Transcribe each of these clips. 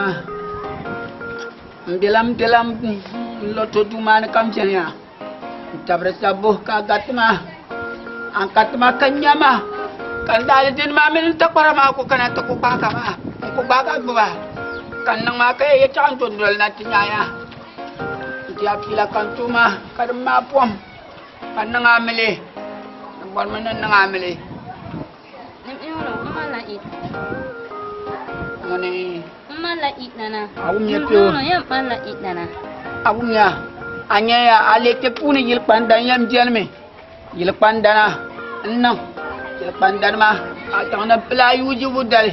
ma Bilam loto dumana kam janya tabre sabuh ka gatma angkat ma kanyama kan dalidin ma min takwara ma ko kana to ko baga ba kan nang ma kay ya chan tundul na tinyaya dia pila kan tuma kadam ma pom kan nang amele nang man nang amele Mone malait nana. Awumnya tu. Ya malait nana. Awumnya. Anya ya alete puni yil pandan yam jelme. Yil pandana. Enno. Yil pandan ma. Atang na pelayu je budal.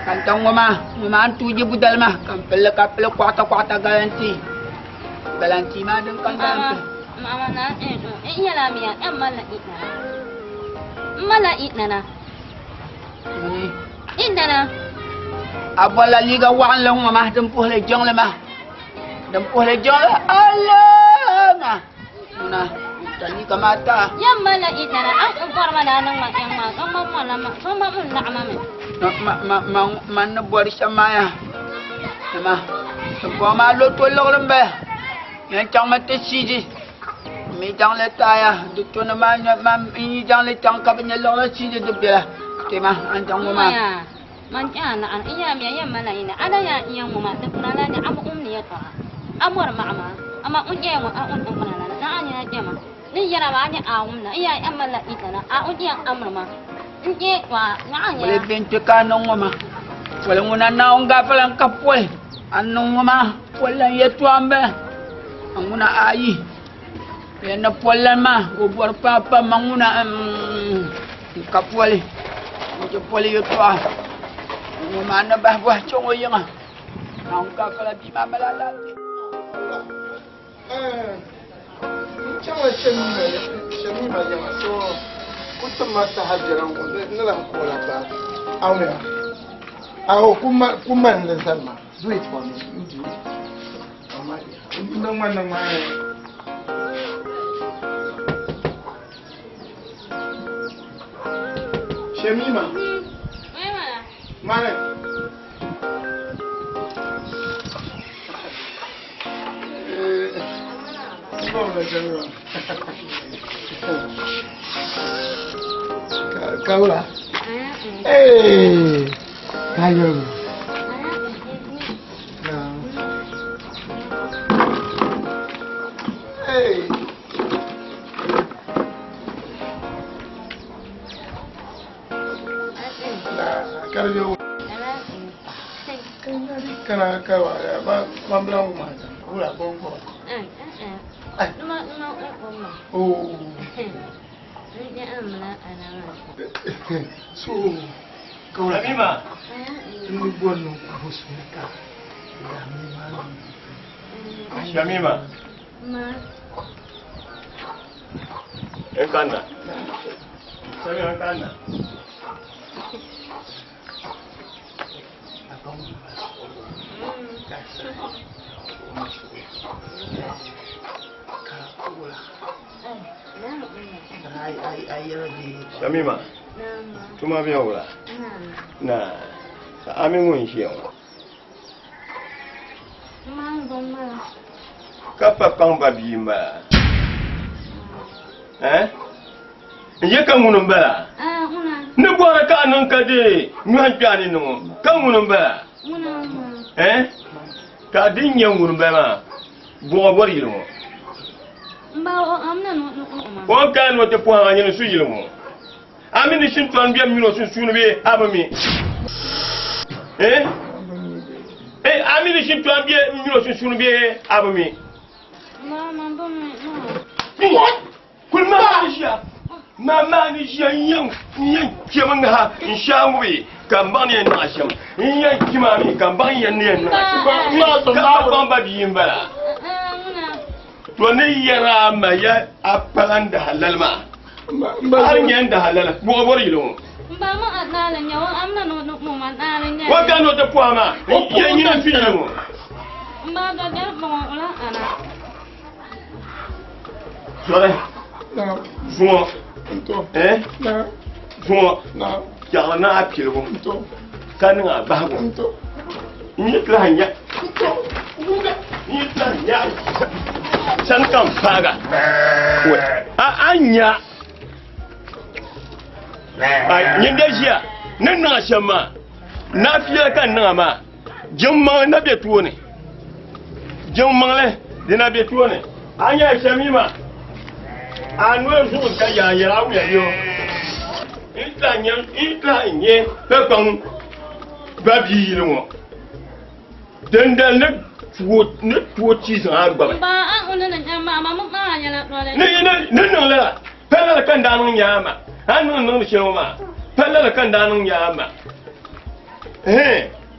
Kantang mama antu je budal mah. Kampel kuata garanti. Garanti ma deng kandang. Mama na iya la mia malait nana. Malait nana. Ni. Indana. Abala liga wan long mama dempuh le jong le mah. Dempuh le jong le Allah mah. Muna tani ka mata. Ya malait nana ang parmana nang ma yang ma ang mamala ma sama mun na mama. Man buat sama ya. Mama. Tempoh malu tolong lembe. Yang cang mati siji. Mi jang le taya. Dutu nama mam ini jang le cang kabnya long le siji debela. Tema anjang mama. Mancana an iya mi ya malaina ada ya yang mama de kunala ni amu umni ya ta amor mama ama unje mo a un kunala na anya jema ni yara ba ni a umna iya amala itana a unje amr ma unje wa na anya boleh bente kanong mama wala nguna naong gafalang kapol anong mama wala yetu ambe anguna ai pena polan ma gobor papa manguna kapol Macam poli yetu ah mana bah buah congo yang ah. Nangka kalau di mama lalal. Jangan cemima jangan so. Kutu mata hajaran ko nalang ko la ba. Awne. Aw kuman le salma. Do it for me. You do. Nang man. Shemima. Mana? Kau lah. Kayu. Kalau kana kawa ma blanc ma ula bongo Numa oh ya amla ana so kawa Mima ni bono hosmeka Shamima ma Ekanda Shamima ekanda Shamima tuma biya wala na sa amin mun shi yawa kapa kan babi ma ye kan munun bala ne bora ka nan ka de mi han jani no kan munun bala ka din yan munun bala bo bori no Mbao amna no Wọ́n ká ẹnu ọ̀tẹ̀ fún àwọn ẹni sún yìí mọ̀. Àmì ní ṣíntọ́ àbí ẹ̀mí lọ sún sún bí àbọ̀mí. Àmì ní ṣíntọ́ àbí ẹ̀mí lọ sún sún bí àbọ̀mí. Kùnú máa ní ṣíà yẹn kí ẹ̀mọ́ ń ha ń ṣáwó bí kàmbá ní ẹ̀ náà ṣẹ́m. Yẹn kí máa mi kàmbá yẹn ní ẹ̀ náà ṣẹ́m. Kàmbá kan bá bí yín bẹ̀rẹ̀. To ne yara ma ya apalan da halal ma har yan da halal bo bori lo ba ma adala nya wa amna no ma adala nya wa ga no te po ma yan yin fi lo ba ga ga ba la ana sore na fumo to na fumo na ya na apilo to kan nga ba ko to ni klanya ni klanya san kan faga a anya a yin da jiya nan na shama na fiye kan nan ma jimma na betuwo ne jimma le dina betuwo ne anya shamima anu ezu ka ya yara wu yo itla nye pe kan ba bi lo dandan ne tuwo ci san agba ba an unan nan ma mu ma ya la dole ne la pela kan danun yama anu nan shema pela kan danun yama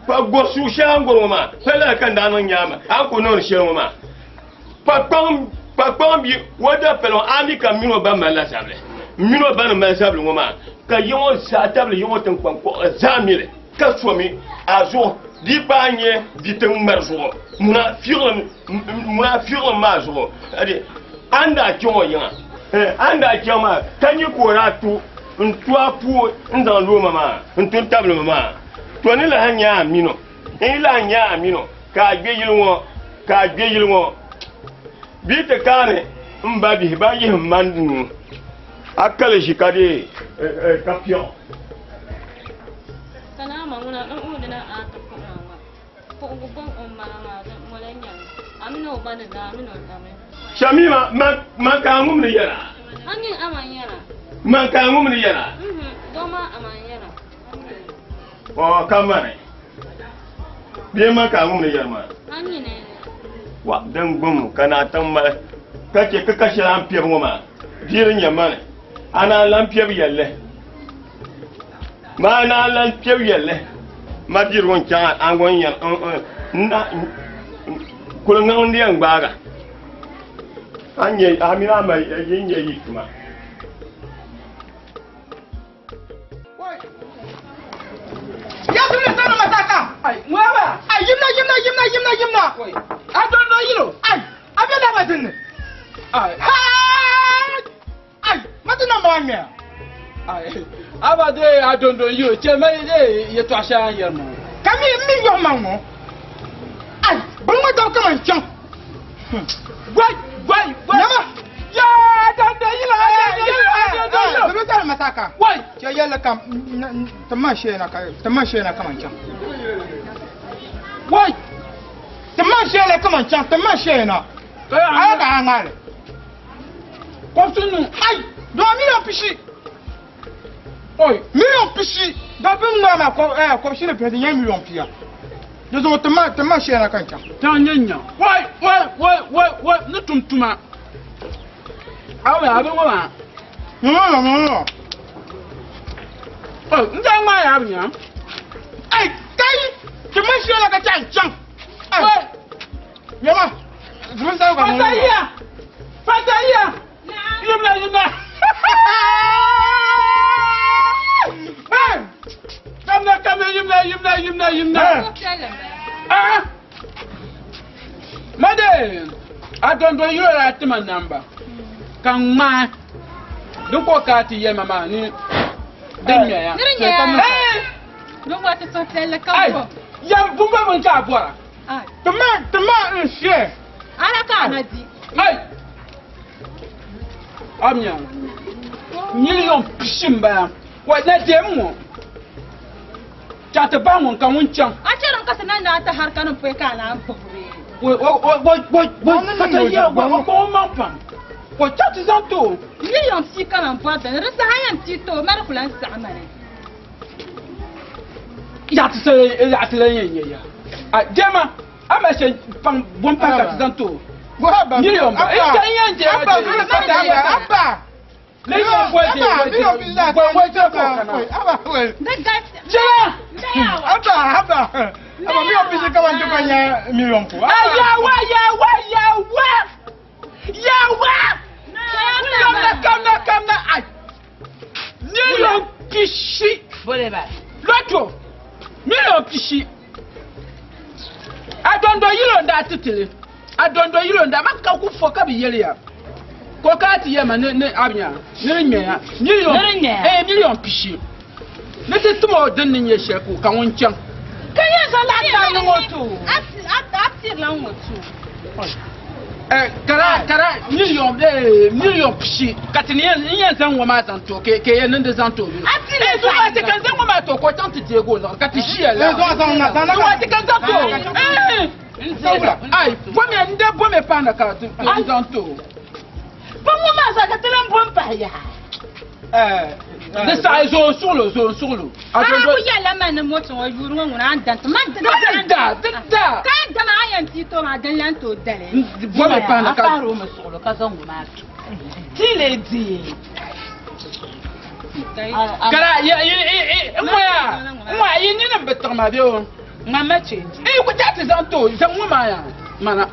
pa gosu shangoro ma pela kan danun yama an ko non shema pa bi wada pelo ami ka mino ba mala sable mino ba na sable ngoma ka yon sa table yon tan ko zamile ka somi azo di panye bitin marzo muna firle mazo ade anda kyo yana anda kyama kanyi koratu ntwa pu ndan lo mama ntun table mama to ni la hanya amino la hanya amino ka gbe yilwo bi te kare mba bi ba yi mandu akale shikade kapion kana ma muna dan uwa dina a ta ko gubon umma ma da molanya amino ba da amino da me shamima man ka ngum ni yara hangin amanyara man ka ngum ni yara doma amanyara o kamane bi man ka ngum ni yara ma hangin ne wa dan gum kana tan ma kace ka kashe lampiyar ngoma dirin yamane ana lampiyar yalle ma na lampiyar yalle ma dirwon kan angon yan na kulngan ndiyan gbaga anye amira mai yin yayi kuma ya tuna sana mataka ai mwawa ai yimna I don't know you ai abela matin ai matina manya ai abade I don't know you che mai ye to asha yermo kami mi yo mango ai bunga do kama chan Wai, nama. Ya, dan ya. Dulu tak mataka. Wai, saya lekam teman saya nak kemancan. Wai, teman saya nak kemancan, teman saya nak. Ayah dah angal. Kau sini, ay, 2 million pisi. Oi, million pisi. Dah benda kau sini pedi 1 million pia. Jadi teman saya nak kemancan. Tanyanya. Wai, ni tumtuma. Awe abe wa. No. Oh, nda ma ya abnya. Ai, kai, teman saya nak kemancan. Wai, yama. Teman saya kamu. Fataya. Yumna. Yumna. Ah. Made. Adondo yura atima namba. Kan ma. Duko kati ye mama ni. Denya ya. Nunggu ati sotele kampo. Ya bumba mun ka bora. Teman nsie. Ala ka na di. Ai. Amnya. Million pishimba. Wa na demo. Chata ba mun kan wuncan. A ce ran kasa nan da ta har kanin fe kana an fure. Fataya wa ko mampa. Wa chata zanto. Million si kana pata. Rasa hayan tito mar kulan sa amare. Ya ta ya. A jema ama se pang bon pa ka zanto. Million ba. Abba. Leyo boy Abba, mi opisi kama njokanya million po. Yawa. Kamna. Ai. Million kishi. Bole ba. Loto. Million kishi. Adondo yiro nda titile. Adondo yiro nda maka ku foka bi yele ya. Ko kati yema ne abnya. Ne nya. Million pishi. Ne te tumo den ni yeshe ku kan woncan. Kaya zo la ta moto. Ati la moto. Kara million pshi katini yen zan wa ma zan to ke yen nan da zan to ati le zo ati kan zan wa ma to ko tant Diego la kati shi la zo zan na zan ati kan zan to ai bo me pa na ka to zan to bo mo ma za ka tele bo pa ya de sa zo solo ku ya la man mo to wa yuru ngona dan to man da kan da ma ayan ti to ma dan lan to dale bo me pa na ka faro me solo ka zan ma ti le di kara mwa yi ni na better ma bio mama change ko jati zan to zan mu ma ya mana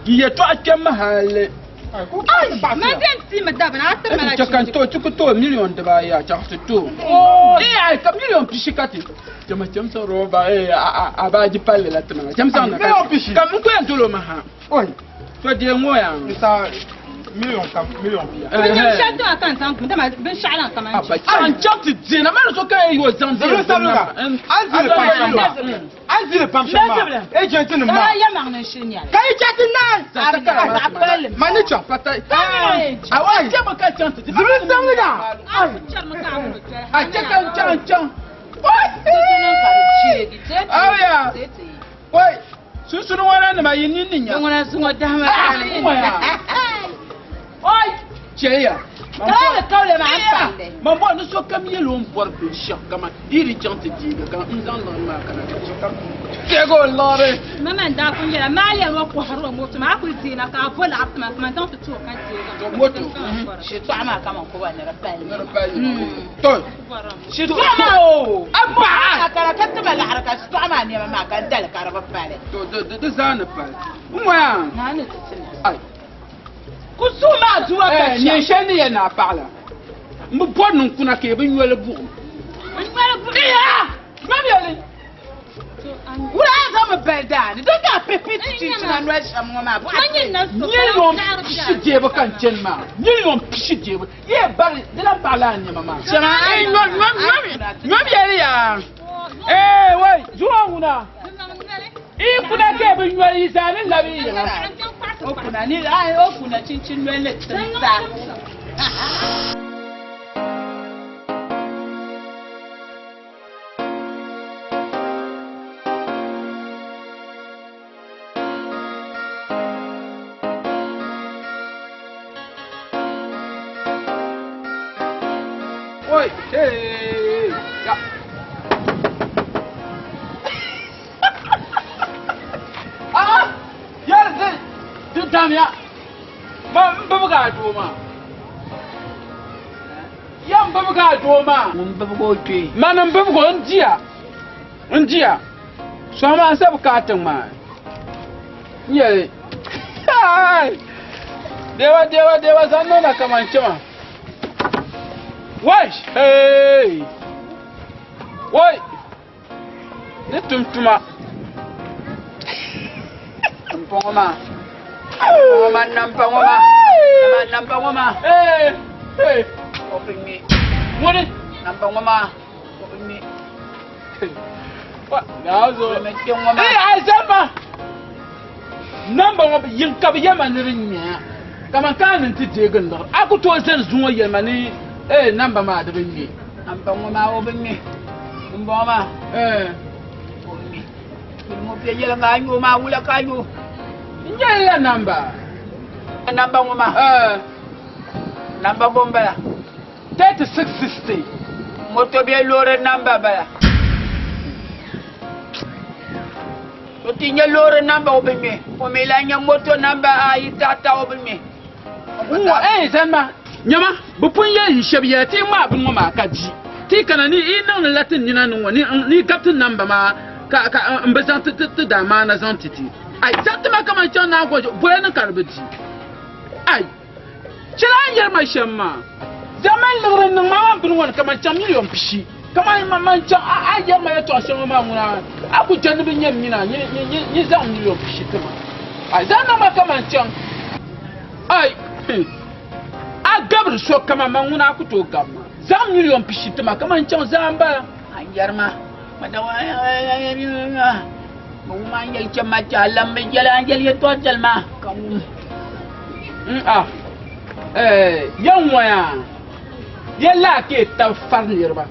ye to akem hale ai ma den ti ma da bana ta mala to kan to million da ba ya ta to ai ka million pishikati jama jamsa roba a ba ji palle la tama jamsa na ka kam ko en tolo ma ha oi to de ngoya Bisa million pia. ben shato akan tan kun da ma ben shalan kaman an chati dina ma so ka yo zan Zero saluga. Azile pam shamba. Agent ni ma. ya magna shinya kai chati na mani cha pata awai jama ka chanta zero saluga a chan aya wai susunu wana na yin nin ya ngona sunwa dama oi cheya kaule ma amfande mambo no so kam yelo mbor be shak kama iri chante diga kan nzan lo ma kana so kam tego lore mama nda kun yela mali wa ko haro moto ma ku tina ka vola afma ma dan to kan diga moto shi to ama kama ko ba ne rabali to shi to o abba kara katta bala haraka shi to ama ne ma kan dal ka rabali to zana pa umwa na ne tsina ai kusuma zuwa ka ni shani ya na pala mu bodun kuna ke bin yole bu ya mami yole wura za mu belda ni don ga pepe ti na no sham ma bu million pishi je ba kan chen ma million pishi je ba ye bari dina pala ni mama chama ai mami yele ya wai zuwa una kuna ke bin yole zanin labi ya okuna ni okuna chinchin wele tsa oi hey ya yarda Damia, Babaga Doma. Young Babaga Doma, Babago, Manam Babago, India. So I said, Carton man. Yea, there was another command. Why? Hey, why? Let him to my Poma. Number one. Hey, open me. What is number one? Open me. What? Now, so make your woman. I said, number one, you come here, man. Come on, come and take it. I could to send Zoya money. Number one, number one, open me. Umboma, open me. You move your yellow line, you ma will I you. Yeah, number woman. Number bomba 3660. Moto be lore number bala. To tinye lore number open me. For me lanya moto number itata open me. Zama. Nyama, bupun ye shabiya ti ma bu ma kaji. Ti kana ni ina latin ni nanu ni captain number ma ka mbazan te da ma na zantiti. Ai zatuma kama chana ko boye na karbiti ai chira yar ma shamma zaman lugrin nan ma bin won kama cham million pishi kama man cha a yar ma to shamma ma muna aku janibin yam mina ni zam million pishi tuma ai zanna ma kama cham ai a gabr so kama man muna aku to gamma zam million pishi tuma kama cham zamba ai yar ma Bung manjal cemaca lam jalan jali to jalma kamu. Yan waya yalla ke ta farnirba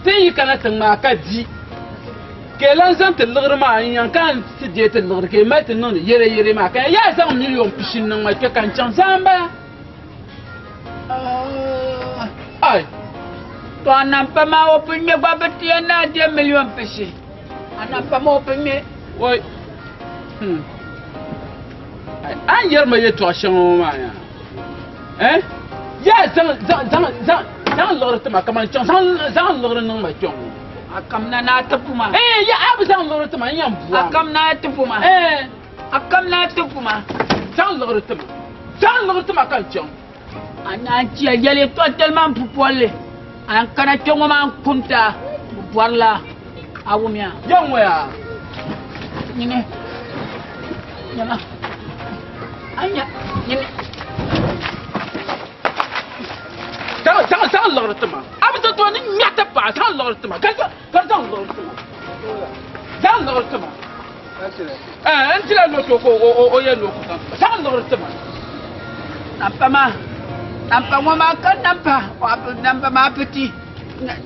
sai kana tan ma ka di ke lan san ta lugr ma yan kan si je ta lugr ke ma ta non yere ma ka ya san million pishin nan ma ke kan chan samba Ay. To anampa ma open me babati na 2 million pishi. Anampa ma open me. wai an yar ma ye to shan ma ya ya zan lugr ta ma kaman chan zan lugr nan ma chan Akam na tupuma. ya abu zan lugr ta ma yan buwa Akam na tupuma. Akam na tupuma. zan lugr ta ma kan chan Ana tia jali to tellement pupole. An kana chongo man kunta. Warla awumia. yan waya Nyine. Nyama. Anya. Nyine. zan lugr ta ma abu to ni nyata pa zan lugr ta ma kan zan lugr ta ma zan lugr ta ma an tila no to ko o ye no ko zan lugr ta ma Nampa mo makan nampa. Wapu nampa mapeti.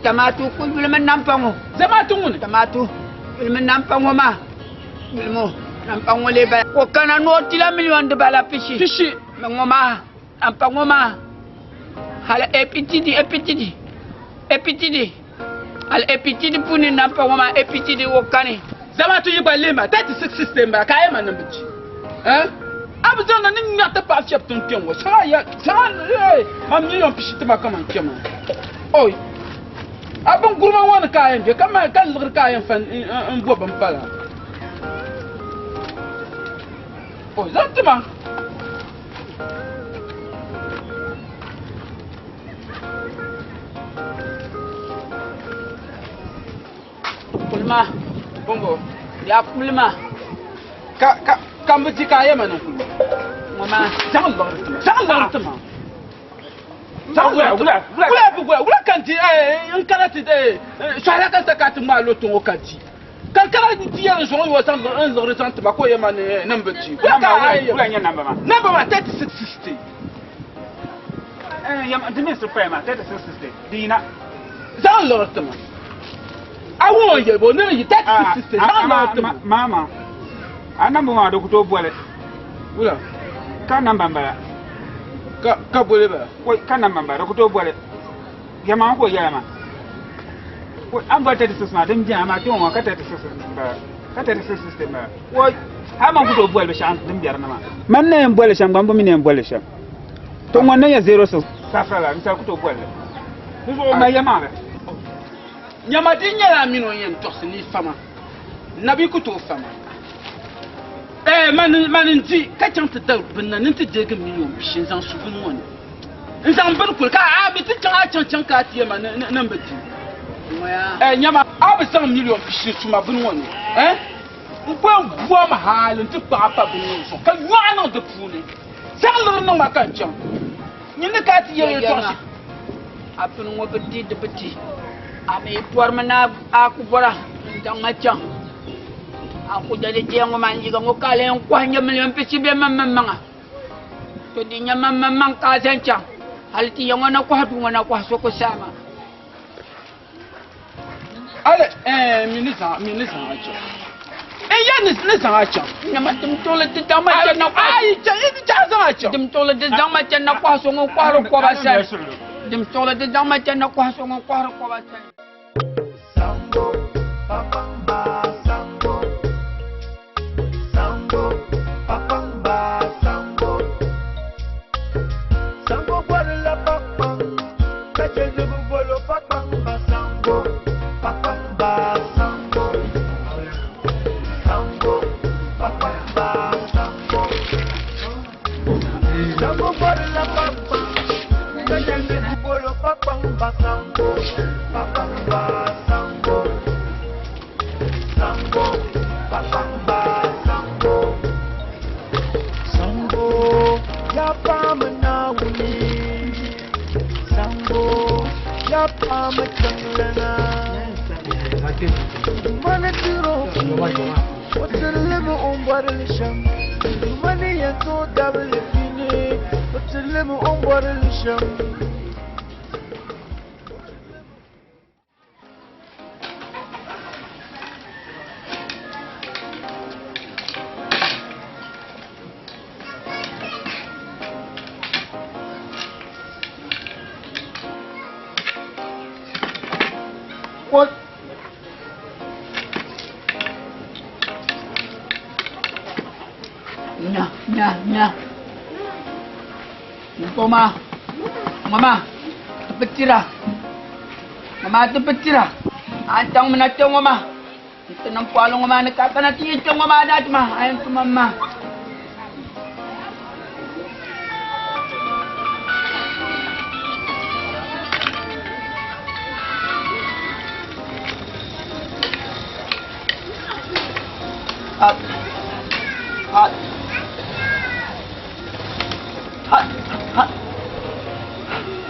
Tamatu ku bilman nampa mo. zama tungun Tamatu. Bilman nampa mo ma. Bilmo. Nampa mo leba. Wakana no tila million de bala pishi. fishi Ngoma. Nampa ngoma. Hala epitidi. Hala epitidi puni nampa ngoma epitidi wakani. zama tu yiba lema 36 system ba kai man nan bici abu zan nan ya ta pa fiap tun kenwo sa ma million fishi ta ma kaman kema oi abun gurman wani kayan be kama kan lugr kayan fan in bo ban fala oi zan tuma Kulma. bongo Ya kulma. kan bici kayan man ku Ngoma. zan lugr tuma wula kanti in kana ti shara kan ta katin ma lotun o kanti kan kana ti ya so yo san an lugr san ta ko yema ne nan bici wula nya namba ma number 3660 yam dimi suprema 3660 dina zan lugr tuma awon ye bo ne yi 3660 zan lugr tuma mama anamba ma do kuto bole wula ka namba mbara ka bole ba ko ka namba mbara kuto bole yama ko yama ko an ba 36 ma dim jama to ma ka 36 ba ka 3660 ba ko ha man kuto bole shan dim biyar na ma man ne bole shan bambo min ne bole shan to wannan ya 06 ka fara misal kuto bole ko ma yama ba nyama din nyala mino yen tosni fama nabi ku to fama man nti ka chanta da binna ninti je ga million bishin zan su bin woni in zan bar ku ka abi ti can ka tiye ma nan bati Moya. nyama abi san million bishin su ma bin woni ko buwa ma halin ti pa pa bin woni so ka yana da fune san lor nan ma kan can ni ne ka tiye to shi Apun ngo beti de beti. Ame puar mana aku bora. Jang macam. Aku jadi jengo manji ngo kale ngo kwanya million pesi be mamanga. To di nyama mamang ka sencha. Halti yang na kwa hatu na kwa soko sama. ale minisa acho ya ni san acho Nyama tum tole te dama na kwa. ai ja san acho Dim tole te dama na kwa so ngo kwa ro kwa ba sai. Dim tole te dama na kwa so ngo kwa ro kwa ba sai. Sambo, papamba, sambo. Sambo, papamba, sambo. Sambo bola papang, kache zubu bolo papamba, sambo. Papamba, sambo. Sambo, papamba, sambo. Sambo bola papang, kache zubu bolo papamba, sambo. Papamba, sambo. Sambo, papamba, sambo. Sambo, ya pamanawi. Sambo, ya pamachanglana. What? Nya. Mama, tepetira. Antang menatong mama. Itu nampak alung mama nak apa nanti itu mama ada tu mah. Ayam tu mama.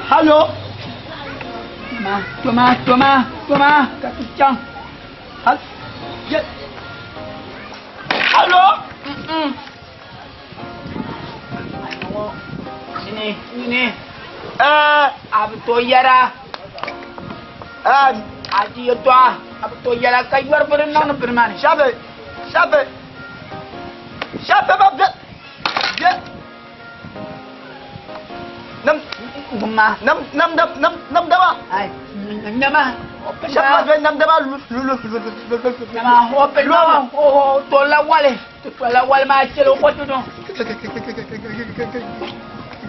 Halo. Cuma, kaki cang. Halo. Ini. Apa tu yara? Aji itu apa tu yara kayu berenang bermana? Siapa? Bapak? Ya. Nam dawa. Ay, nama. Siapa tu nam dawa? Nama open dawa. Oh, tolak wale macam apa tu dong?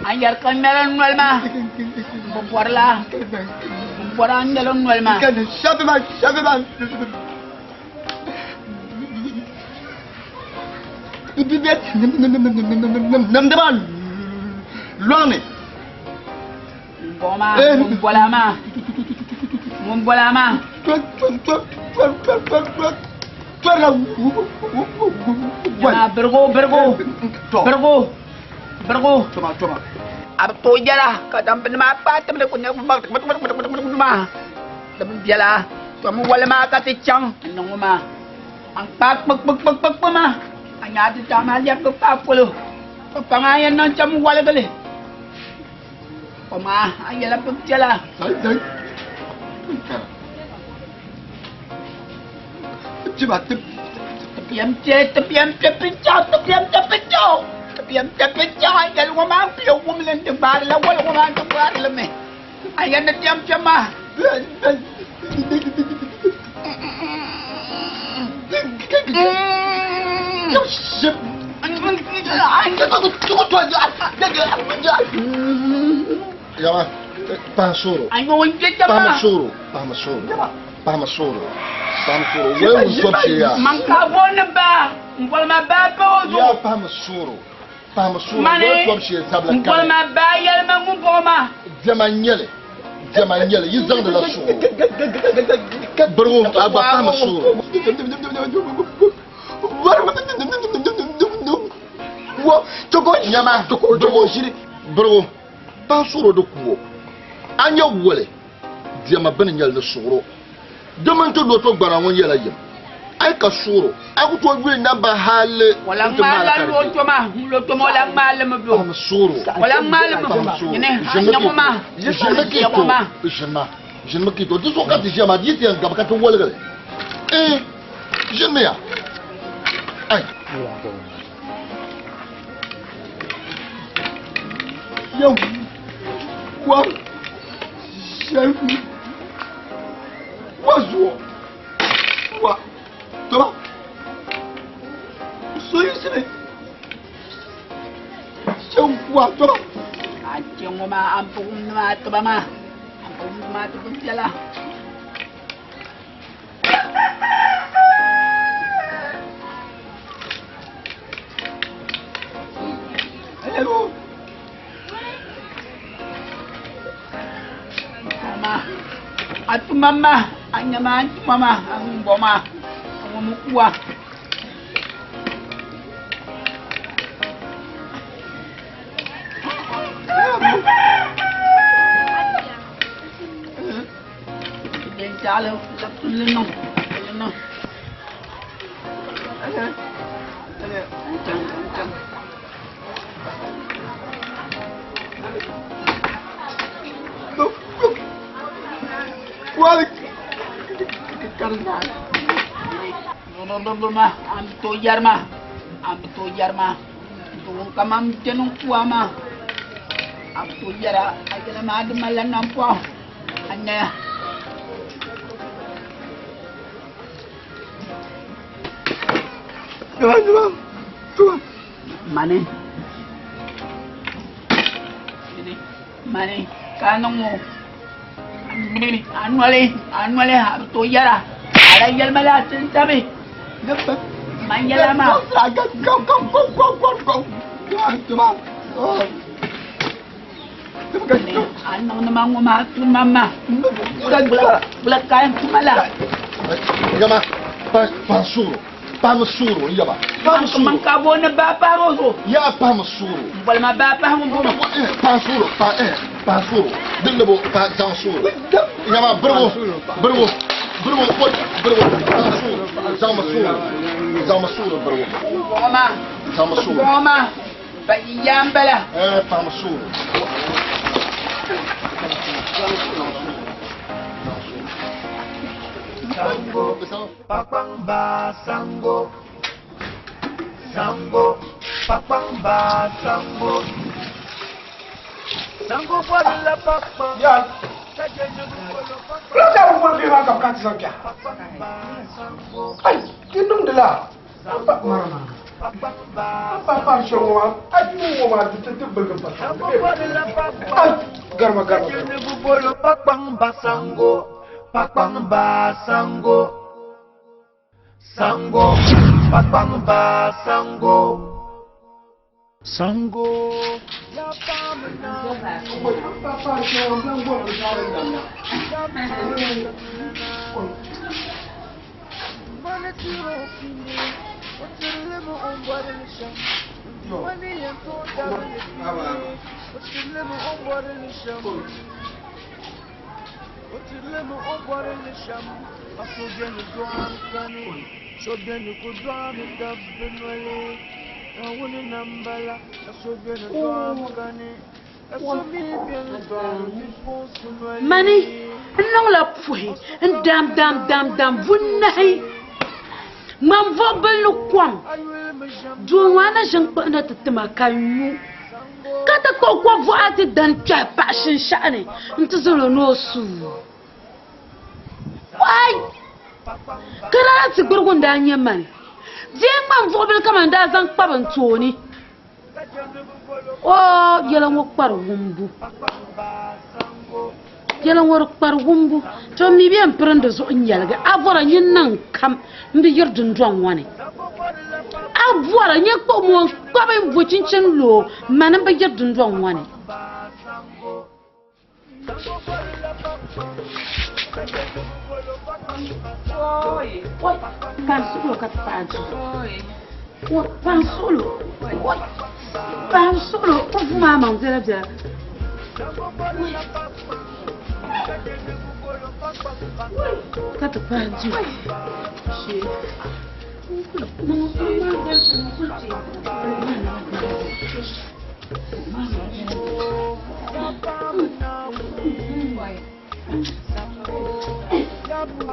Ayar kameran wal mah. Buaran dalam wal mah. Siapa bang? Ibibiat nam dawa. Luang ni. Membolama. Bergo. Coba. Ab tu jalah. Kau sampai nama apa? Temen aku nak mah. Temen jalah. Kamu boleh makan cicang. Nong mah. Ang pak mah. Hanya ada sama dia pak puluh. Pangayan nang camu boleh kali. Pama, ayalah pegjalah. Dai. Cepat. Tepiam cepecau. Ayah lu mampu, lu melendeng bar lah, lu mampu bar lah meh. Ayah nak tiam cemah. Ya, Pamasuro. Wewe usopsi ya. Mankabona ba. Mbol mababa ozo. Ya Pamasuro. Wewe usopsi ya tabla kan. Mbol mabaya manguboma. Jamanyele. Yizang de la suro. Bro, aba Pamasuro. Toko shiri. Bro. Pansuro do kuwo anya wole diama bene nyal na suro deman to do to gbara won yela yem ay ka suro aku to gbe na ba hale wala mala lo to ma wala mala ma do suro wala mala ma ne nyama je me kito to so ka ti jama di ti ngaba ka to wole gale je me ya ay yo Wa chef wa toba so yisire chef wa toba aceng ma ampun ma toba ma tu jalah hello Atu mama, anya mantu mama, ang boma, ang mukwa. Jadi jalo, tak tulen nong. no. Walik. No ma, am to yarma. Tuwong kamam tenung kuama. Am to yara, agala ma di malan nampo. Anya. Tuan. Mane, kanong mo. Anwale, am to yara. Ala yal malasin sabi. Manjala ma. Go. Come on. Anong namang umatun mama. Bulat kayang tumala. Yama, pasuro. Pamasuro, yama. Pamasuro. Mangkabo na bapa ko. Ya pamasuro. Wala mabapa mo. Pasuro. Dinabo pa zansuro. Yama berwo. Zamasuro berwo. Goma. Bayambala. Pamasuro. Sango wala papa. Yan. Wala tayo mo di ba kapkat sa kya? Ay, kinong dala. Papa mama. Papa shongwa. Ay mo ma tutut bulga pa. Sango wala papa. Ay, garma. Ni bubolo pakpang basango. Pakpang basango. Sango. Pakpang basango. Sango. Mani, nong la pui, dam vunnai. Mam vobel no kwam. Duwana jang pa na tatama kanyu. Kata ko kwa vo ati dan cha pa shin shane. Ntuzolo no su. Wai. Kara ti gurgunda anya man. Je mam vobel kama nda zan kpaban toni. Oh, yala ngo kpar wumbu. Yala ngo kpar wumbu. To mi bien prendre zo nyalga. Avora nyin nan kam mbi yurdun dwan wane. Avora nyin ko mo kwaben bo chinchin lo manan ba yurdun dwan wane. Oi, kan sulo kat paji. Oi, pan sulo. Oi. Pan solo, o mama nzela bya. Kata panji. Shi. Mama mama gelsa nsulti.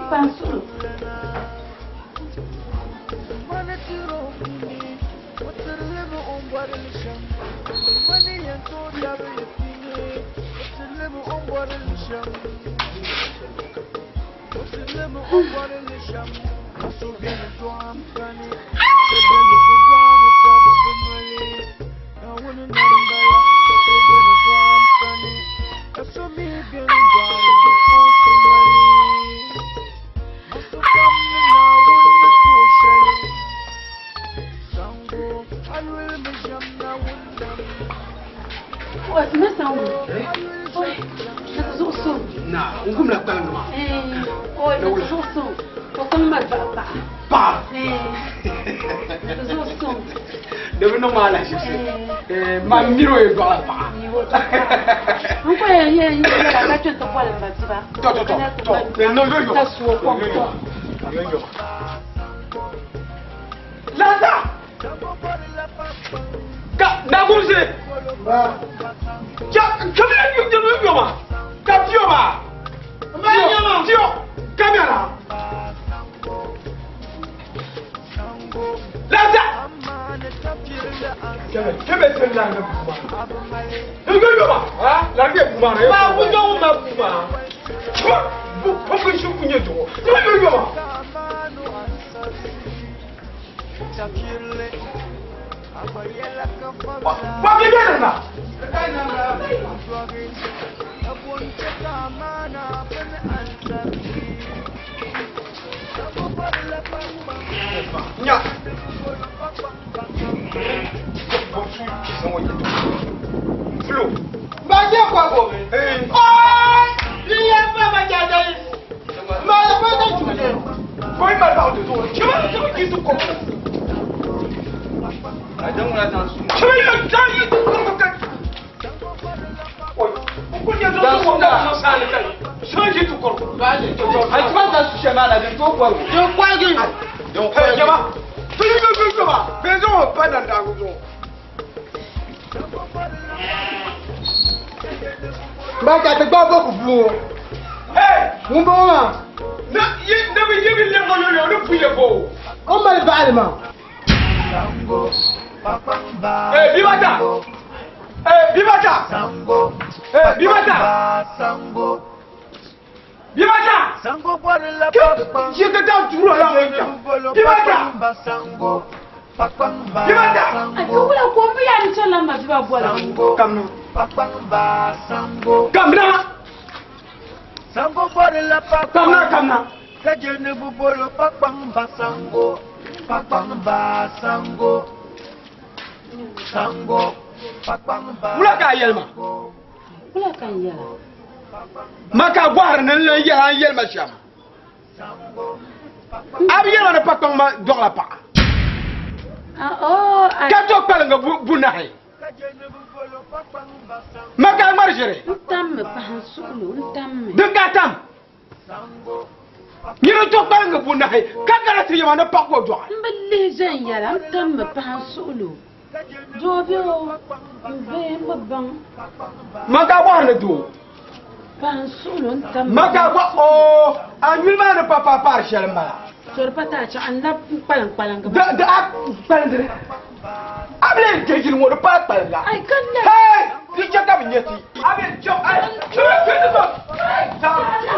Pan solo. Deve não mala isso. Mas miro e gola pa. Não foi ele, tá tentando falar para ti ba. Tô. Não. Lasa! Nagumse! Maka gwar nan le yel ma cham. Abi yel na pa tong ma dog la pa. Ka to pal nga bu nahi. Maka marjere. Tam pa sulu tam. De gatam. Yiro to pal nga bu nahi. Ka gara ti yama na pa ko dog. Mbele zen yala tam pa sulu. Jobio be mbang. Maka gwar na do. Maka gwa o anul ma na papa par shelma. Sor pata cha anda palang Da ak palang. Able jejin wo pa palang. Ai kan ne. Hey, di chaka binyeti. Able jo ai. Chua kedu ba. Ta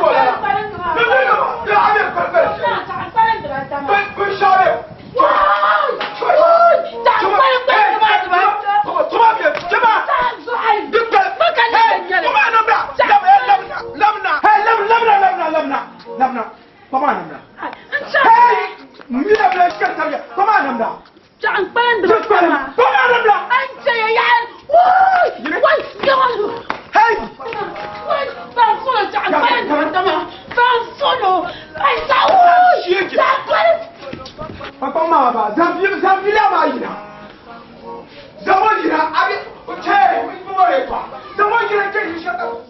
wala. Da able palang. Cha palang dra ma. Ku shabe. Lamna, come on, Lamna. Hey, mira la escalera. Come on, Lamna. Jangan pandra. Come on, Lamna. Anja ya. Woi, jangan. Hey. Woi, bang solo jangan pandra. Bang solo. Ai tahu. Jangan. Papa mama, zambi la maina. Zamojira, abi, okay, we go away. Zamojira, can you shut up?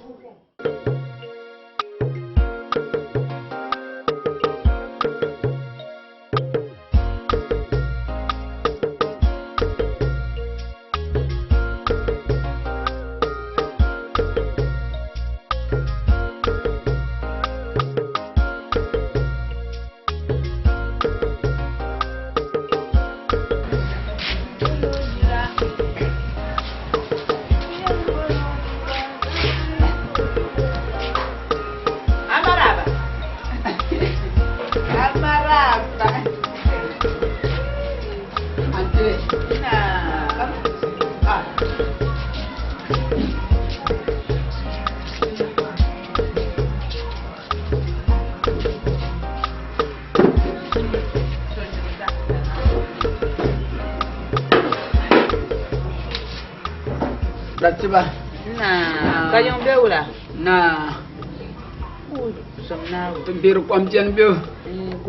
Ratiba. Nah, kayong beula. Nah. Samna. Tumbiru kwamtian bio.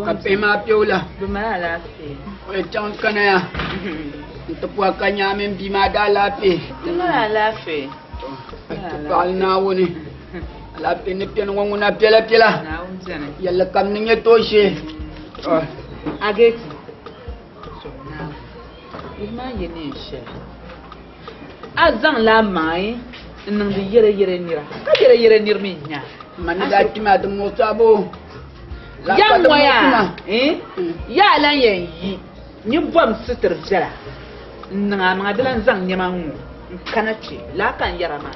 Kapema piola. Bumala si. Oye chang kana ya. Tupua kanya men bima dalapi. Bumala fi. Tupal na woni. Alapi ni pian wanguna pela. Na unjane. Yalla kam ninge toshe. Ageti. So now, imagine it. Azan la mai, nang di yere nira. Ka yere nirminya. Manigati ma de motabo. Ya moya, ya lan yi. Ni bom sitir jara. Nga ma dalan zang nyamangu. Kanachi, la kan yara ma.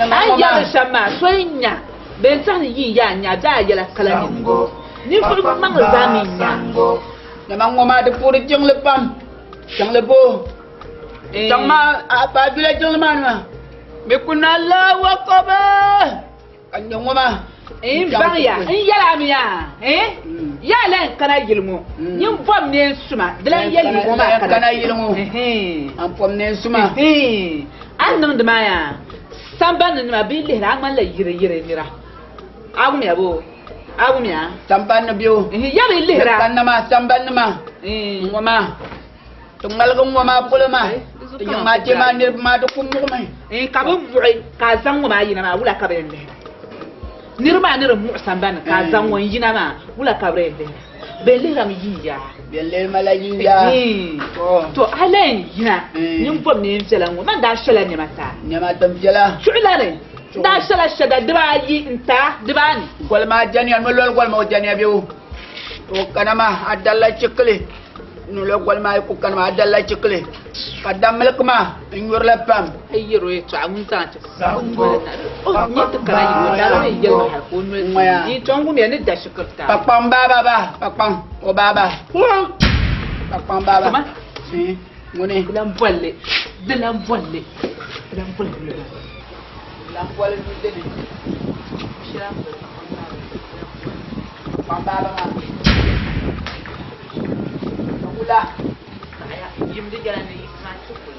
Ai ya shama soinya. Ben tan yi ya nya da yala kala ni. Ni fu mang zami nya. Nyamang ma de puri jeng lepam. Jeng lebo. Jeng ma apa bila jeng mana? Me kunala wa koba. Anyong ma. Bang ya, yala mi ya. Ya lan kana yilmu. Yin bom ne suma. Dalan yali mo ma kana yilmu. Am pom ne suma. An nan da maya. Samban ne ma bi lihra man la yire nira. Agum ya bo. Agum ya. Samban biyo. Ya bi lihra. Samban ma. Ngoma. Tungal ko ngoma pula ma. Yung ma te ma ne ma do kum mo mai. Ka bu bu'i ka zang ma yina ma wula ka bende. Nirma nira mu samban ka zan won yina ma wula kabre de belle ram yiya belle mala yiya to alen yina nim bom ne mfela ngo man da shala ne mata ne mata mfela shu'la ne da shala shada daba yi inta dibani gol ma jani an lol gol ma jani abiu to kanama adalla cikle nu lo gol ma ku kanama adalla cikle kadam melk ma ngur la pam ayiro to amun ta sango ni to kala yi da ne yel ma ko no ni tongu me ne da shukurta pakpam baba pakpam o baba pakpam baba ngone lam bolle de lam bolle ni de shiram pakpam baba ma ula yim de jara ne ma chukul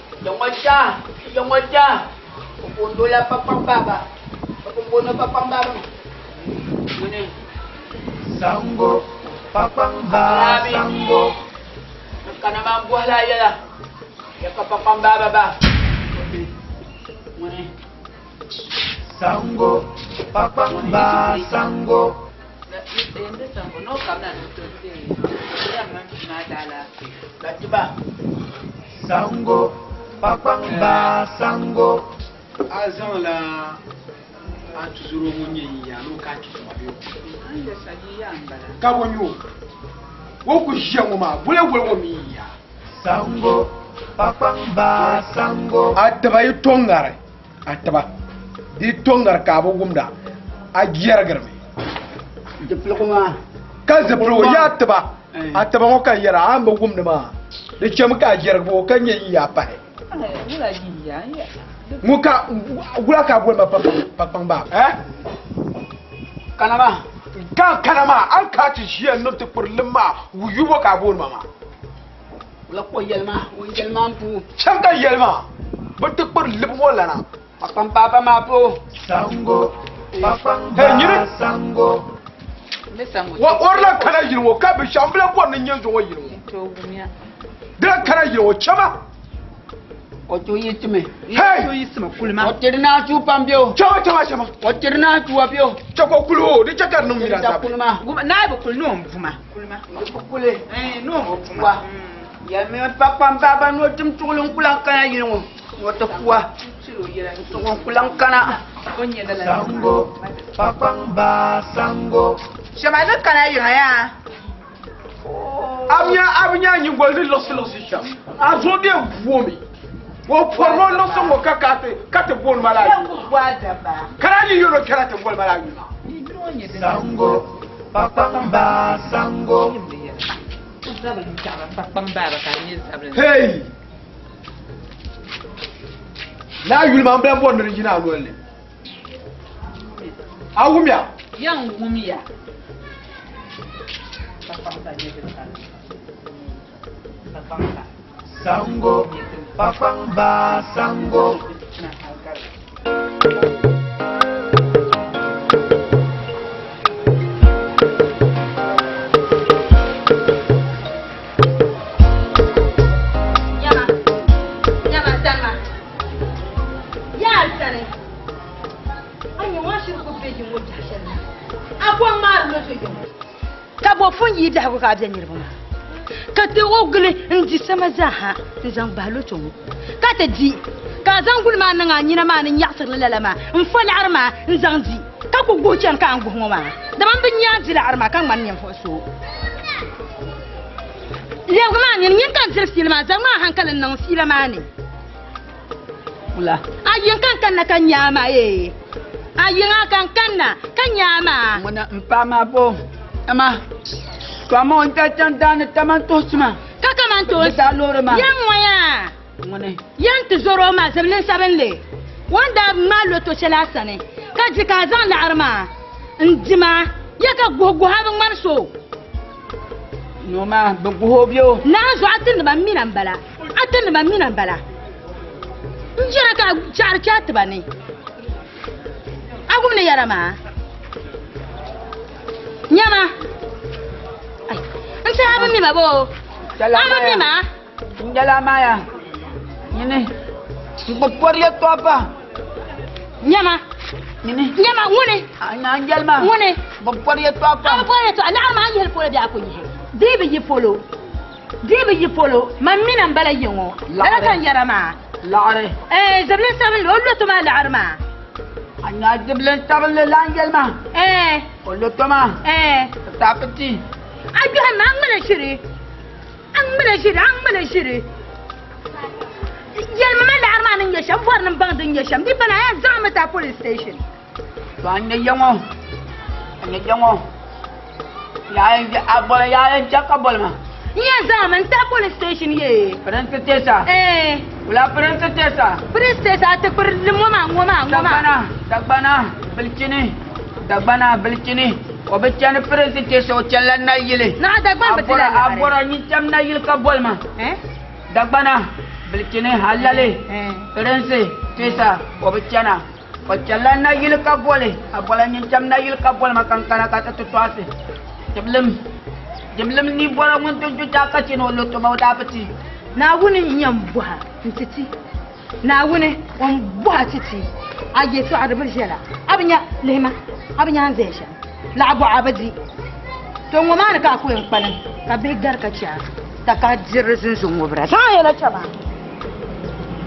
yang wajah pundola pakpam baba pundola pakpam baba ngone sango pakpam baba sango kana mambuh la ya lah ya pakpam baba ba ngone sango pakpam baba sango ende sango no kamna to de ya man na dala latiba sango pakpam baba sango azan la an tuzuro mun yi ya no ka ki ma biyo an da sani ya ambala ka wonyo wo ku jiyan ma bule wo mi ya sango pakpam baba sango ataba yi tongare ataba di tongar ka bo gumda a giyar garme diploma ka zabro ya ataba mo ka yara an bo gumda ma da ke muka giyar bo kan yi ya fa wala yi ya muka gura ka bo ma pakpam ba kanama kanama an ka ci shi no te purlima wuyu bo ka bo mama la ko yelma pu can ka yelma ba te purlim wala na pakpam baba ma pu sango pakpam baba sango ne sango wa orla kana yirwo ka bi shambla bo nan yanzu wa yirwo to gumiya da kana yirwo chama o to yitme hey to yisma kulma o tirna chu pambio chama o tirna chu apio chako kulo di chakar num mira ta sa kulma guma na bu kulno mvuma kulma kule no wa ya me pakpam baba no tim tulun kulan kana yirwo o to kuwa siro yira to kulan kana onye da la sango pakpam baba sango shama da kana yira ya abunya nyi goldi losi sha azo de vuomi wo porno no so mo kate bon mala kana ni yoro karate bon mala sango pakpam baba sango hey la yulma mbem bon ni jina lolle awumya yan gumiya sango pakpam baba sango yi da ko ka biya nirba ma ka te ogle ndi sama za ha te zan balo tongo ka te di ka zan gul ma nan anyina ma nan yasir la ma fo la arma zan di ka ko go chan ka angu ngoma da man bin ya di la arma kan man nyam fo so lew ma nyin kan sir silma zan ma hankalin nan silma ne wala ayin kan na kan nyama ye ayin kan na kan nyama mona mpama po ama kama onta chanta ne tamanto sma kaka man to ta lore ma yan waya ngone yan to zoro ma zablen sabenle wanda ma loto shala sane ka ji ka zan la arma ndima ya ka gogo ha ban marso no ma bugu hobyo na zo atin ba minan bala njira ka char chat bane agum ne yarama nyama ay anta abin mi babo abin mi ma njala maya nyine bokor ya topa nyama ngune ana njalma ngune bokor ya topa bokor ya to ala ma yel polo da ko yi dibe yi polo mamina bala yingo ala kan yarama lare zablen sabel lollo to ma la arma ana zablen sabel la njalma lollo to ma tapati abi han an mana shiri yalma ma la arma nan yasham war nan bang din yasham di bana ya zama ta police station to anya yango ya abola ya jakabol ma ya zaman ta police station ye Parente Tessa wala Parente Tessa police station ta kur ngoma dagbana bilchini obechane Parente Tessa o challa na yile na dagban batila abora ni cham na yil ka bolma dagbana bilchini halale Parente Tessa obechana o challa na yil ka bole abola ni cham na yil ka bolma kankana ka tutwase Jemlem ni bora mun to juta ka chino loto ma dapati na wuni nyam buha ntiti na wuni on buha titi aje to arabul jela abnya lehma abnya hanzesha la abu abadi to ngoma ka ku yin kwalan ka be gar ka cha ta ka jirrin sun gobra ta yela chaba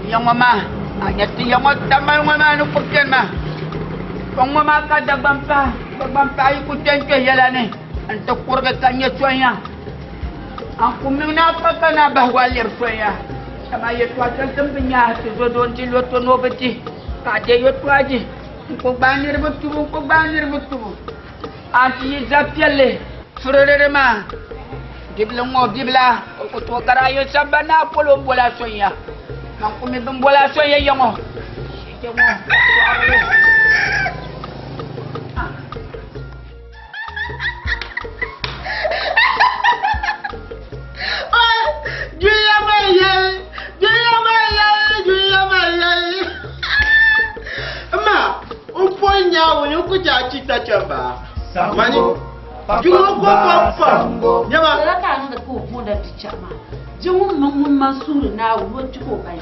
yangoma anyati yango tamay ngoma no pukken ma ngoma ka dabampa yi ku tenke yela ne anta kurga kanya tuanya aku mina pakana bahwalir tuanya sama ye tuacan tembinya tu don ti loto no beti ka de yo tuaji ko banir betu anti zapiale frere ma dibla ko to karayo sabana polo bola soya man ko mi bola soya yango kuja cita chamba mani juno papa nyama la ka no da ko mo da tichama jimu mun masuru na wo tiko kai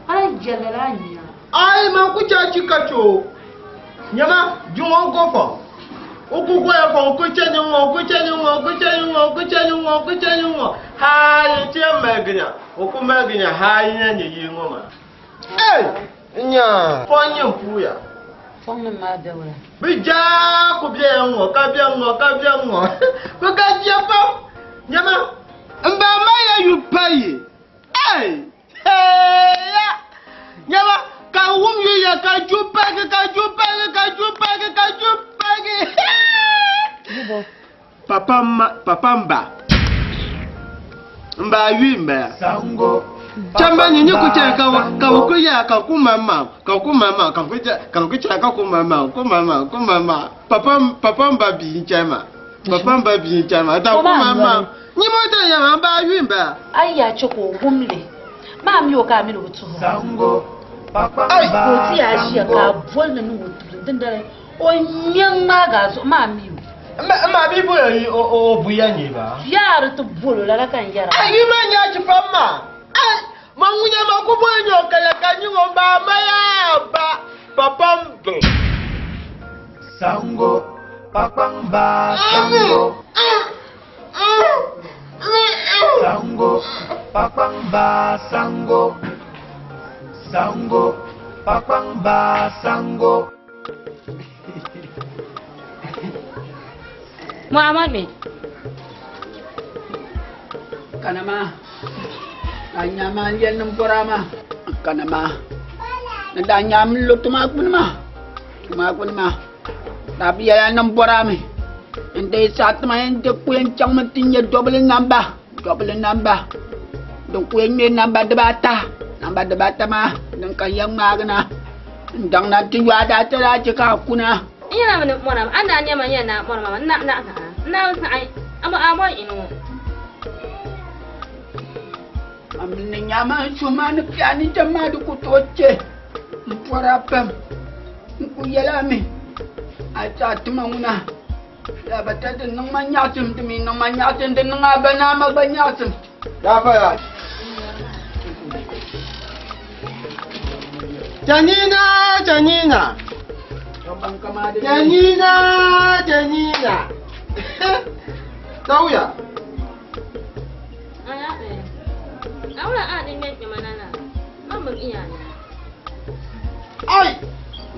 ai jalala nya ai man kuja cika cho nyama juno gogo okugo ya ko kuchenyo ha yete magnya okumagnya ha nya yingoma nya fonyo puya fonno ma dawla bija ko bien ngo ka bien ngo ko ka dia pa nyama mba ma ya yu paye ya nyama ka wum yu ya ka jupa papa mba yu mba sango chamba nyinyi kucha ka ukuya ka kumama papa mbabi chama ta kumama ni moto ya mba yimba ai ya choko gumle ma mi o ka mi rutu sango papa ko ti ya shi ka bolna ni wutu dindare o nyan ma ga so ma mi ma bi bo yi o buya ni ba yar to bolo la kan yara ai ma nya chi fama mangunya makubo nyoka ya kanyumo ba maya ba papambe sango papamba sango Sango, papamba, sango. Sango, papamba, sango. Muhammad me. Kanama. Anyama yan ng porama. Kanama. Nadanyam lo tumakbo ma. Tapi yan ng porami. Hindi sa atma hindi ko yung tiyang matinya double number. Dong ko yung number debata. Number debata ma. Dong kayang magana. Dong natin wada tala jika ako na. Iya naman mo naman. Anda niya man yan na mo naman. Na sa ay. Amo ino. Amin nyama sumanap yani jamadu kutoche. Mporapam. Kuyalami. Acha tumanguna. Dapat din nang manyasim tumi nang manyasim din nang abana magbanyasim. Dapat. Janina. Robang kamade. Janina. Tahu ya? Ay ate. Awala ate met ni manana. Mamag iyan. Ai,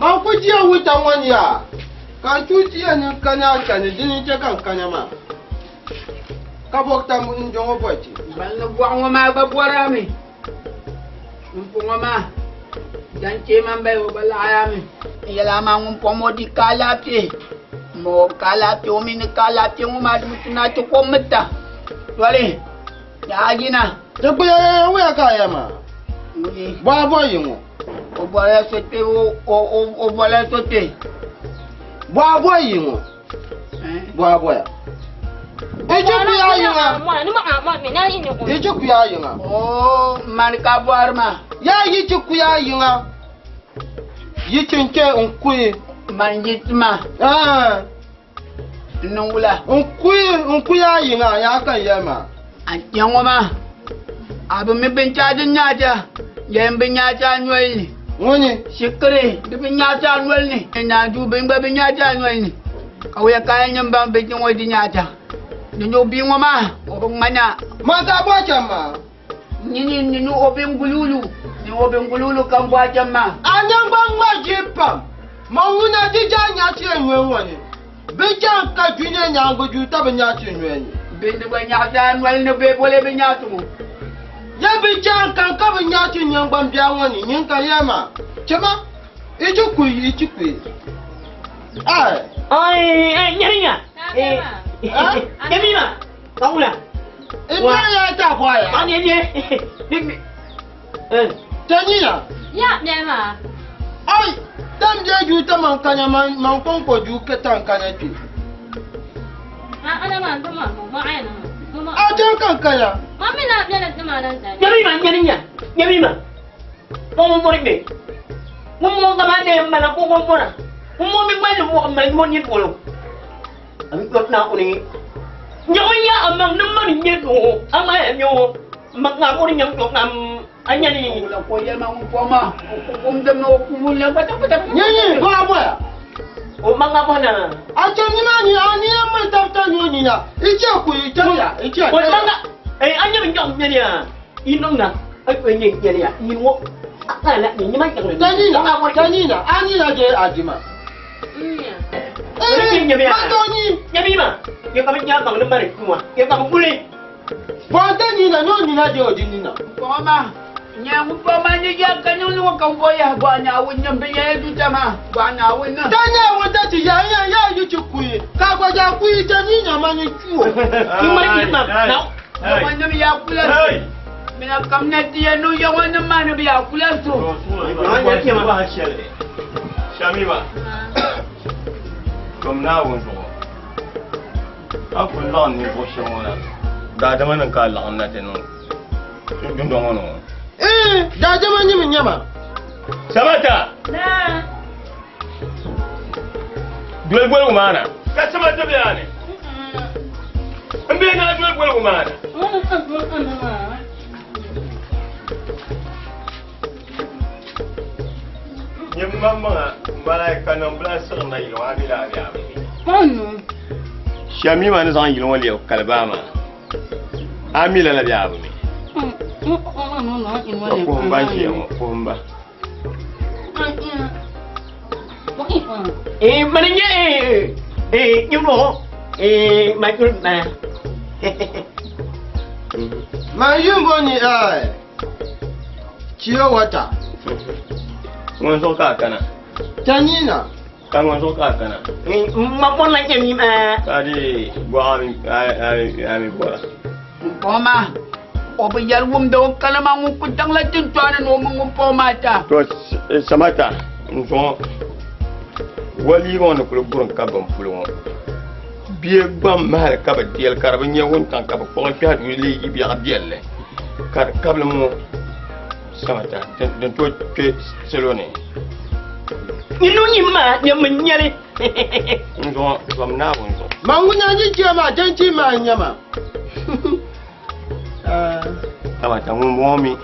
ba ku jiya wutan wani ya. Ka cuciya ni kana jini ce kan kana ma. Ka bokta mun jongo boci. Balna buang ma babuarami. Umpunga ma. Janche mambe obalayami. Yala ma umpomo di kalati. Mo kalati omin kalati umadu tuna to kometa. Wale. Ya gina. Te kuya wuya kaya ma. Ba boyi mu. O bole sote o bole sote. Ba boyi mu. Ba boya. Ejo kuya yinga. Ni ma me na ino ko. Ejo kuya yinga. Oh, man ka buarma. Ya yi ci kuya yinga. Yi cinke unkuyi. Man jitma. Nungula. Unkuya yinga ya kan yema. Antiangoma. Abu mi bencaja nyaja. Yen benyaja nwelni. Wani. Shikre, di benyaja nwelni. Na du benga benyaja nwelni. Kawya kaya nyamba benjing wadi nyaja. Nyo bingoma, obong mana. Mata baca ma. Nini obeng gululu. Ni obeng gululu kan baca ma. Anyang bang majipam. Manguna dija nyati enwewani. Beja ka junya nyango juta benyati enweni. Bende benyaja nwelni be bole benyatu mo. Ya beja kan ka benyati nyangban biawani nyinka yema. Chema. Ichukui. Ai, nyarinya. Nyamima. Tahu lah. Ini ya tak apa ya. Ani ni. Janina. Ya, nyama. Ai, dan dia juta mangkanya mangkong ko juga tangkanya tu. Ada man, teman, mau ayah. Ada kan kaya. Mami nak jalan kemana saja? Nyamima. Mau ni. Mau kemana mana aku mana? Mau mana mau ni polo. Ang kot na ako ni. Nyonya amang naman niya ko. Ama nyo. Magngako rin yung nam anya ni. Wala ko yan ang upama. Kumdam na kumula patapatap. Nyini, ko apa ya? O mga pa na. Aja ni mani ani yang mentafta nyoni na. Icha ku ya. O mga anya min yung niya. Inong na. Ay ko ni niya. Inwo. Akala ni ni man ka rin. Janina, ani na je ajima. Nyamima, yung kami niya bang naman kumwa, yung kami uli. Bata nina, no nina di odi nina. Pama, nyang upama niya kanyang luwag kang boya. Buwan awin niyang binyaya dito ma. Buwan awin na. Tanya wata ti ya yu chukui. Kakwa ja kui janina mani chuo. Yung mali ma, now. Buwan na biya kulas. Minakam na tiya no yawan naman na biya kulas to. Shamima. Comme na wonso. Aku lan ni bosho wona. Da da manan ka lan na tenu. Dun don wono. Da jama ni min nyama. Samata. Na. Duel gwel umana. Ka samata bayani. Mbe na duel gwel umana. Nyem mama malai kanam blasir na ilo abila abia. Shami ma zan yi wani yau kalbama. Amila la biya abu ne. Ko ba shi yawa ko ba. Maninye yuno Michael na. Ma yumbo ni ai. Ciyo wata. Wani so ka kana. Tanina. Kan wani so ka kana. Ma pon la yemi ma. Kadi gwa ami bora. Poma. Oba yar wum do kalama ngu kutang la tin tuana no ngu poma ta. To samata. Nso wali won ko buron ka ban fulo. Biye bam mal ka ba diel kar ba nyewon tan ka ba ko fi hadu li bi ya diel kar kabla mo samata den to ke selone. Inu nyima nyama nyale. Nso bam na won so. Mangunya ni jema janchi ma nyama. Samata mo momi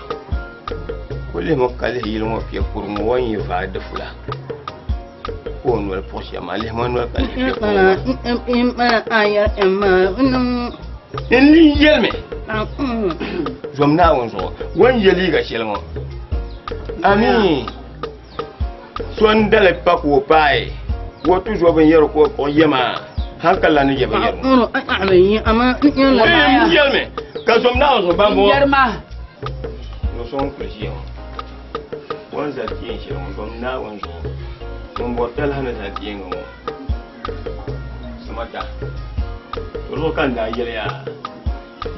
kule mo kale yilo mo fi ko mo won yi fa da fula. Ko no le posia ma le mo no kale. Ni yelme. Zom na won so. Won yeli ga shelmo. Ami. Son dale pak wo pai. Wo tu zo ben yero ko yema. Hankala ni yeba yero. Ama Yelme. Ka zom na won so bambo. Yerma. No son presio. Won za tien shelmo zom na won so. Mon botel hana za tien ngo. Samata. Ro kan da yele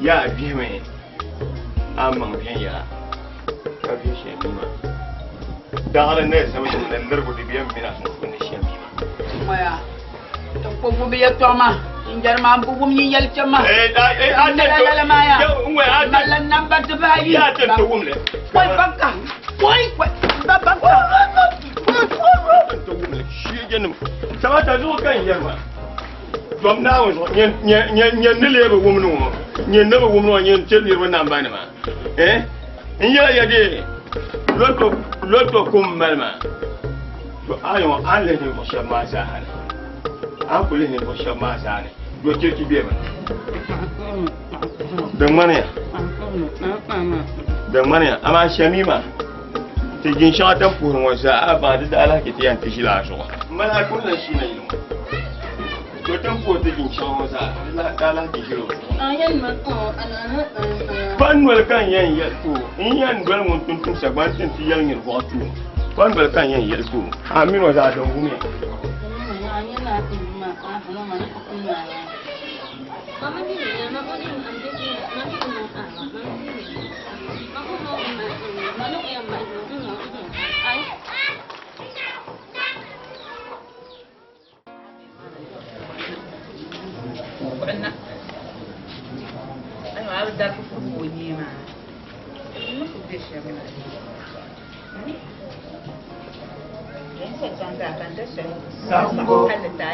ya bi me. Amang bien ya. Ka bi she ma. Da ala ne sama da ndargo di bien mina so ne she ma. Maya. Ko bu biya toma. Injar ma bu gum ni yel chama. Ate maya. Ngwe ate. Malan number to bayi. Ya te to wumle. Wai baka. Wai baka. To wumle. Shi genum. Samata zo kan yarma. Dom na wo nyen ne lebe wumnu wo. Nyen ne wumnu nyen telli wo namba ne ma. Nya ya de. Loto kum malma. To ayo an le ne ko shama sa hal. An kule ne ko shama sa ne. Do ke ki be man. Dan mane. Dan mane ama shamima. Te jin shatan pour mo sa aba da ala ke tiyan tishi la so. Mala kullan shi ne ilmu. To tan ko te jin shama sa la ala ke shiro. Ayan ma ko ana. Panwel kan yan yelku. In yan dwel mun tun sagban tin ti yan ngir hotu. Panwel kan yan yelku. Amino za don gumi. Sambo,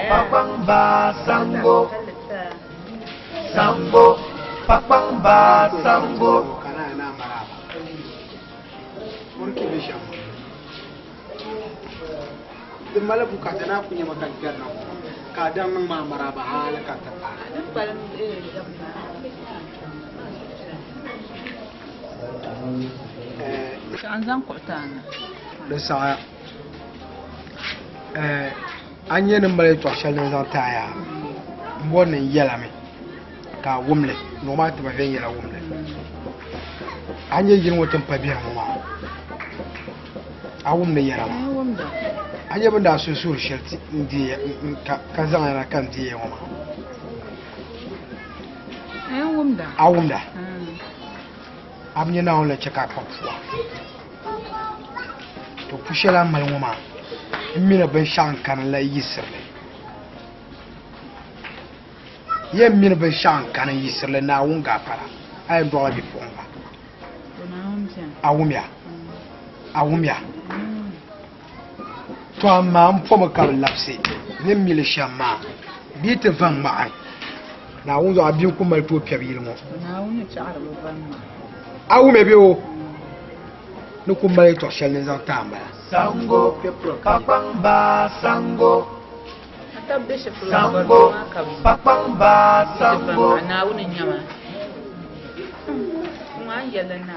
papang ba sambo, sambo, papang ba sambo. Kana na maraba. Murki bisham. Din malabu ka tana kunya makan garna. Ka dan nan ma maraba halaka ta. An zan kurtana. Da sa an yi nan bare to shalin zan taya. Wannan yala mai. Ka wumle, no ma ta ba fen yala wumle. An yi yin watan fabiya ma. A wumle yala ma. An yi ban da su sur shirti ndi ka zan yana kan diye ma. A wumda. Am yi na wala cika kan fuwa. To kushela malwuma. Mina ban shan kan la yisirle. Ye mina ban shan kan yisirle na wunga para. Ay do bi fonga. Awumya. Awumya. To amma am fo makal lapse. Ne mile shama. Bi te van ma ai. Na wunzo abin kuma to piabil mo. Na wuni tsara ban ma. Awume bi o. No kuma to shel ne zan tamba. Sango, papang ba sango. ta bishop Sambo, Papamba, Sambo. na wuni nyama kuma yalla na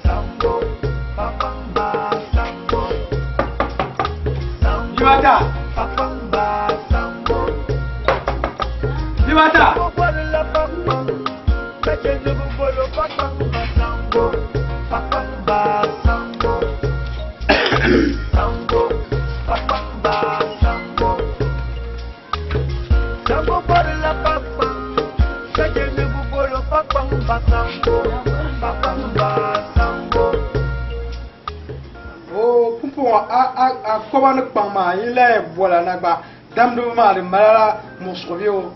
Sambo, Papamba, Sambo. Dimata. Papamba, Sambo. Dimata. Oh, pumpung a koban kpama ile bola na gba damdu ma de mala musovio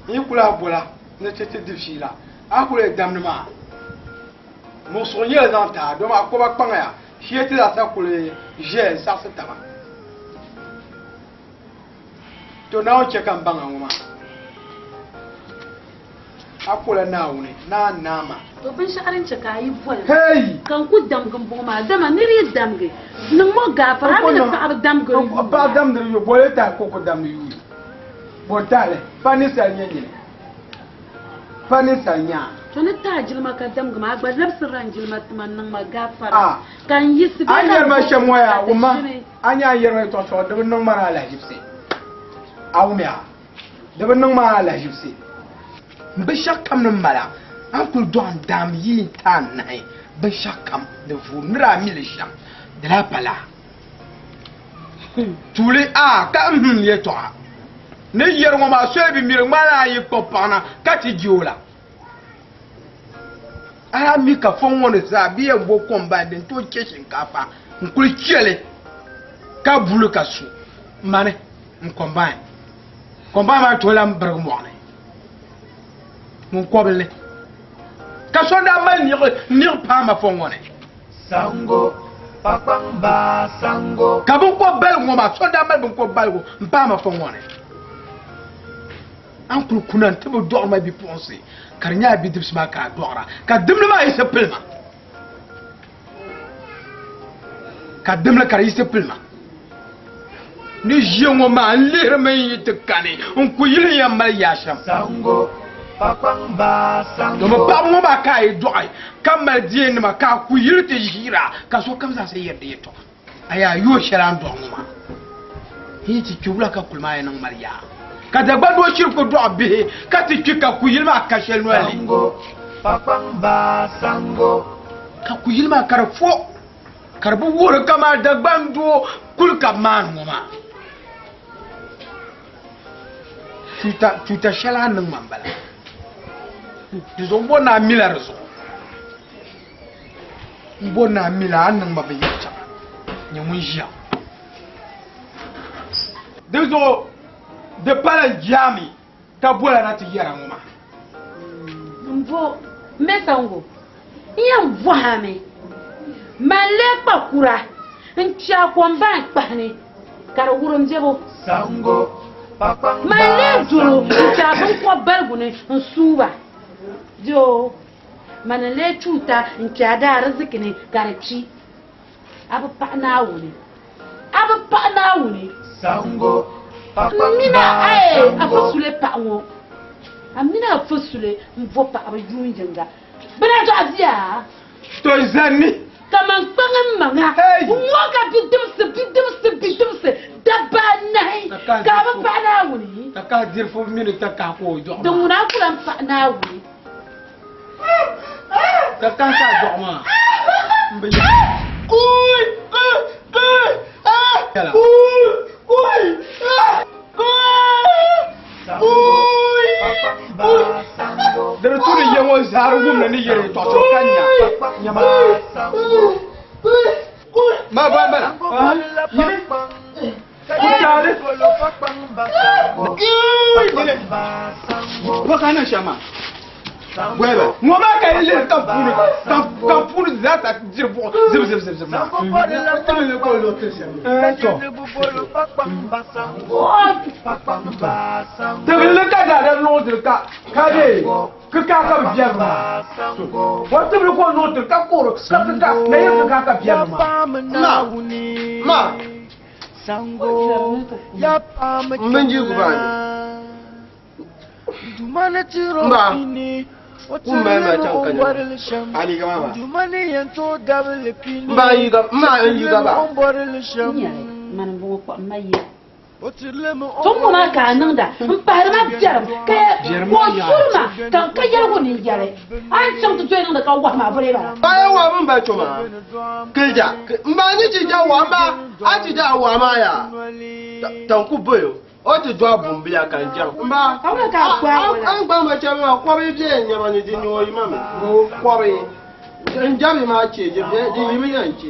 ikula bola ne tete difila akule damdu ma musoye zanta do ma koba kpanga ya hieti da sa kule je sa sa taba to nawo che kan banga ngoma akula nawune na nama to bin sha'arin ce kayi bol hey kan ku damgan boma dama niri damge nan mo gafara mi da fa'ar damgan ba dam da yo bole ta ko dam yu botale pani sanya pani sanya to ne ta jilma ka damga ma gba nafsin ran jilma man nan ma gafara kan yi su an yar ma shamwaya kuma an ya yar mai to da nan mara la hifse awmiya da nan mara la hifse bi shakam nan mala an kul don dam yi ta nai bi shakam da vunra milisham da la pala tuli a ka ye to ne yer ngo ma so bi mir mara yi popana ka ti jiola ara mi ka fon woni za bi e bo komba den to ke shinkafa nkul kiele ka bulu ka su mane nkomba ma to lam brag mo ne mun koble ka so da mal ni pa ma fon woni sango papamba sango ka bu ko bel mo ma so da mal bu ko balgo mpa ma fon woni an kul kunan tabo do ma bi ponse karnya bi dibs ma ka dora ka dimle ma isa pilma ka dimle kar isa pilma ni jengo ma lere me yite kane on ku yile ya mal yasham sango papamba sango do ma mo ba ka e do ai kamal dien ma ka ku yile te jira ka so kam sa se yedde yeto aya yo sharan do ma hiti kubla ka kulma ya nan mariya kada gbado shirku do abihe kati kika kuyilma kashel nwali sango papamba sango ka kuyilma karfo karbu wuro kama da gbando kulka man ngoma tuta shala nan mambala dizo mbona mila rezo mbona mila nan mabayita nyamunjia dizo de pala jami ta bola na ti yara ngoma mvo mesango iya mvahame male pakura ncha kwamba kpane kar wuron jebo sango papa male duro ncha ban kwa balgune nsuba jo manale chuta ncha da arziki ne garci abu pa na wuni sango mina afasule pa wo amina afasule mvo pa abujunjenga bana to azia to zani kaman pangan manga woga bidimse dabanai ka ba pa na wuni taka dir fo minute taka ko do do muna kula pa na wuni taka sa do ma Dere turi yengo zaru gumna ni yere to to kanya nyama ma ba ba yini kutare ko kana shama Bwela. Ngoma ka ile ka punu za ta dirbo zib na. Tele ko lo tese. Tele ka da l'autre ka de ka bien ma. Wa tele ko l'autre ka ko ka na yin ka bien ma. Ma. Mbenji kubani. Mba. Kumba ma chankanya. Ali kama ba. Mba yi ga ba. Man bo ko mai tun kuma ka nan da in fara ma jaram kai ko surma kan kai yar woni jare an san to tsoyin da ka wa ma bare ba Bayan wa mun ba choma. Kija. Mba ni ji ja wa ma. A ji ja wa ma ya. Tanku boyo. O ti do abumbi ya kan jam. Mba. ka ka kwa An gba ma chama kwa bi je nyama ni di ni o yi mama. Go kwa bi. Njami ma che je bi di yi mi yan che.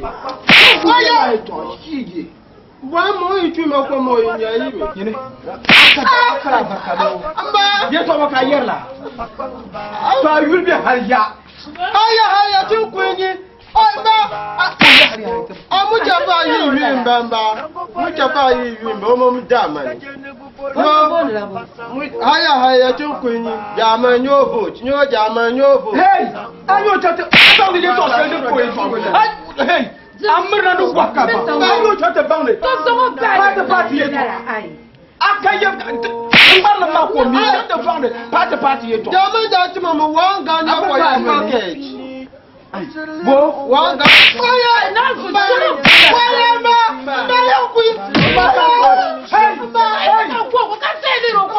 Oya to shige. Bwa mo yi tu ma ko mo yi nya yi mi. Yene. Akara bakalo. Mba. Ye to maka yerla. To ayul bi har ya. Haya tu kwenye. Mba. Amuja ba yi wi mbamba. Muja ba yi wi mba o mo dama ni. Haya tu kwenye. Jama nyobo, nyo jama nyobo. Hey! Ayo tata, bang de to se de ko yi. Hey! Amrna do waka ba. Ayo tata bang de. to so ba Party party ye to. ai Akaye mbarna ma ko mi tata bang de party ye to. Jama da ti mama wanga na ko ya market. Bo Wanga. Oya na ku suru wala ma. Na ya ku. hey! hey ka ko ka se ni ro ko